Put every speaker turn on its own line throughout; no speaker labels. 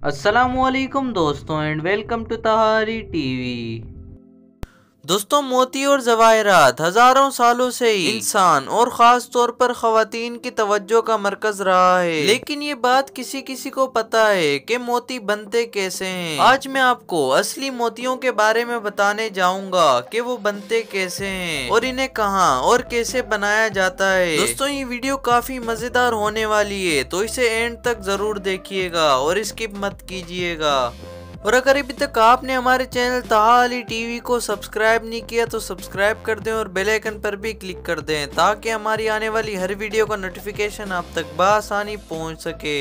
अस्सलामुअलैकुम दोस्तों and welcome to Tahari TV. दोस्तों, मोती और जवाहरात हजारों सालों से ही इंसान और खास तौर पर खवातीन की तवज्जो का मरकज रहा है, लेकिन ये बात किसी किसी को पता है कि मोती बनते कैसे हैं। आज मैं आपको असली मोतियों के बारे में बताने जाऊंगा कि वो बनते कैसे हैं और इन्हें कहाँ और कैसे बनाया जाता है। दोस्तों, ये वीडियो काफी मजेदार होने वाली है, तो इसे एंड तक जरूर देखिएगा और स्किप मत कीजिएगा। और अगर अभी तक आपने हमारे चैनल तहारी टीवी को सब्सक्राइब नहीं किया तो सब्सक्राइब कर दें और बेल आइकन पर भी क्लिक कर दें ताकि हमारी आने वाली हर वीडियो का नोटिफिकेशन आप तक बआसानी पहुंच सके।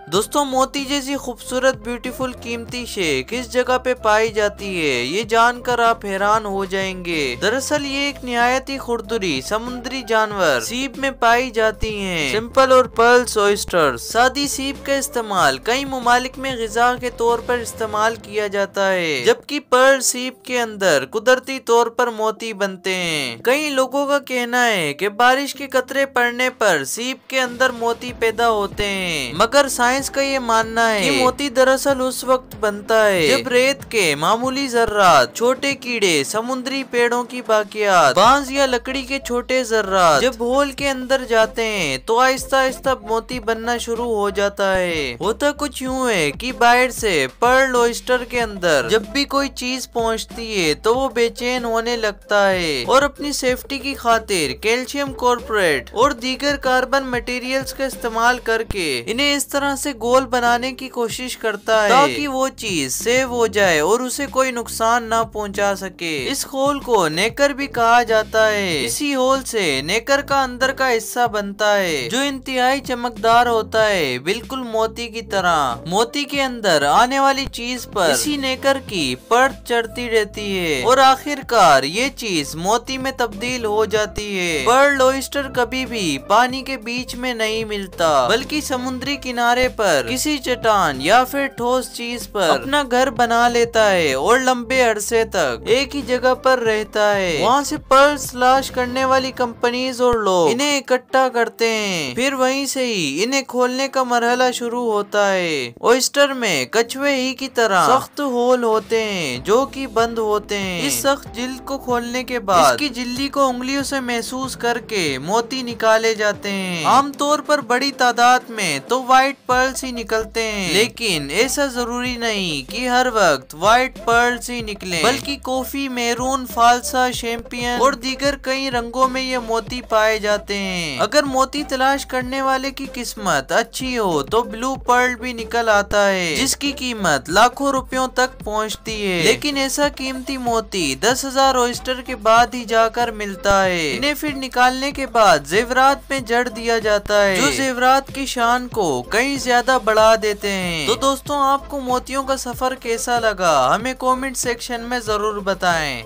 दोस्तों, मोती जैसी खूबसूरत ब्यूटीफुल कीमती शे किस जगह पे पाई जाती है ये जानकर आप हैरान हो जाएंगे। दरअसल ये एक निहायत ही खुरदुरी समुद्री जानवर सीप में पाई जाती हैं। सिंपल और पर्ल्स ऑयस्टर्स। सादी सीप का इस्तेमाल कई ममालिक में ग़िज़ा के तौर पर इस्तेमाल किया जाता है, जबकि पर्ल सीप के अंदर कुदरती तौर पर मोती बनते हैं। कई लोगों का कहना है कि बारिश के कतरे पड़ने पर सीप के अंदर मोती पैदा होते हैं, मगर साइंस का ये मानना है कि मोती दरअसल उस वक्त बनता है जब रेत के मामूली जर्रात, छोटे कीड़े, समुद्री पेड़ों की बाकियात, बांस या लकड़ी के छोटे जर्रात जब होल के अंदर जाते हैं तो आहिस्ता आहिस्ता मोती बनना शुरू हो जाता है। होता कुछ यूँ है कि बाहर से पर्ल ऑयस्टर के अंदर जब भी कोई चीज पहुँचती है तो वो बेचैन होने लगता है और अपनी सेफ्टी की खातिर कैल्शियम कार्बोनेट और दीगर कार्बन मटेरियल्स का इस्तेमाल करके इन्हें इस तरह से गोल बनाने की कोशिश करता है ताकि वो चीज सेव हो जाए और उसे कोई नुकसान ना पहुंचा सके। इस होल को नेकर भी कहा जाता है। इसी होल से नेकर का अंदर का हिस्सा बनता है जो इंतहाई चमकदार होता है, बिल्कुल मोती की तरह। मोती के अंदर आने वाली चीज पर इसी नेकर की परत चढ़ती रहती है और आखिरकार ये चीज मोती में तब्दील हो जाती है। पर्ल ऑयस्टर कभी भी पानी के बीच में नहीं मिलता, बल्कि समुद्री किनारे पर किसी चट्टान या फिर ठोस चीज पर अपना घर बना लेता है और लंबे अरसे तक एक ही जगह पर रहता है। वहाँ से पर्ल तलाश करने वाली कंपनीज और लोग इन्हें इकट्ठा करते हैं, फिर वहीं से ही इन्हें खोलने का मरहला शुरू होता है। ऑयस्टर में कछुए ही की तरह सख्त होल होते हैं जो कि बंद होते हैं। इस सख्त जिल्द को खोलने के बाद इसकी झिल्ली को उंगलियों से महसूस करके मोती निकाले जाते हैं। आमतौर पर बड़ी तादाद में तो व्हाइट पर्ल्स ही निकलते हैं, लेकिन ऐसा जरूरी नहीं कि हर वक्त व्हाइट पर्ल्स ही निकले, बल्कि कॉफी, मैरून, फाल्सा, चैंपियन और दीगर कई रंगों में ये मोती पाए जाते हैं। अगर मोती तलाश करने वाले की किस्मत अच्छी हो तो ब्लू पर्ल भी निकल आता है जिसकी कीमत लाखों रुपयों तक पहुंचती है, लेकिन ऐसा कीमती मोती 10,000 ऑयस्टर के बाद ही जाकर मिलता है। इन्हें फिर निकालने के बाद जेवरात में जड़ दिया जाता है जो जेवरात की शान को कई ज्यादा बढ़ा देते हैं। तो दोस्तों, आपको मोतियों का सफर कैसा लगा हमें कमेंट सेक्शन में जरूर बताएं।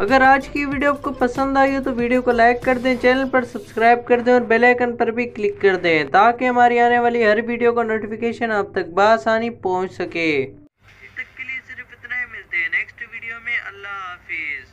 अगर आज की वीडियो आपको पसंद आई हो तो वीडियो को लाइक कर दें, चैनल पर सब्सक्राइब कर दें और बेल आइकन पर भी क्लिक कर दें ताकि हमारी आने वाली हर वीडियो का नोटिफिकेशन आप तक बआसानी पहुंच सके। तब तक के लिए सिर्फ इतना ही, मिलते हैं नेक्स्ट वीडियो में। अल्लाह हाफिज।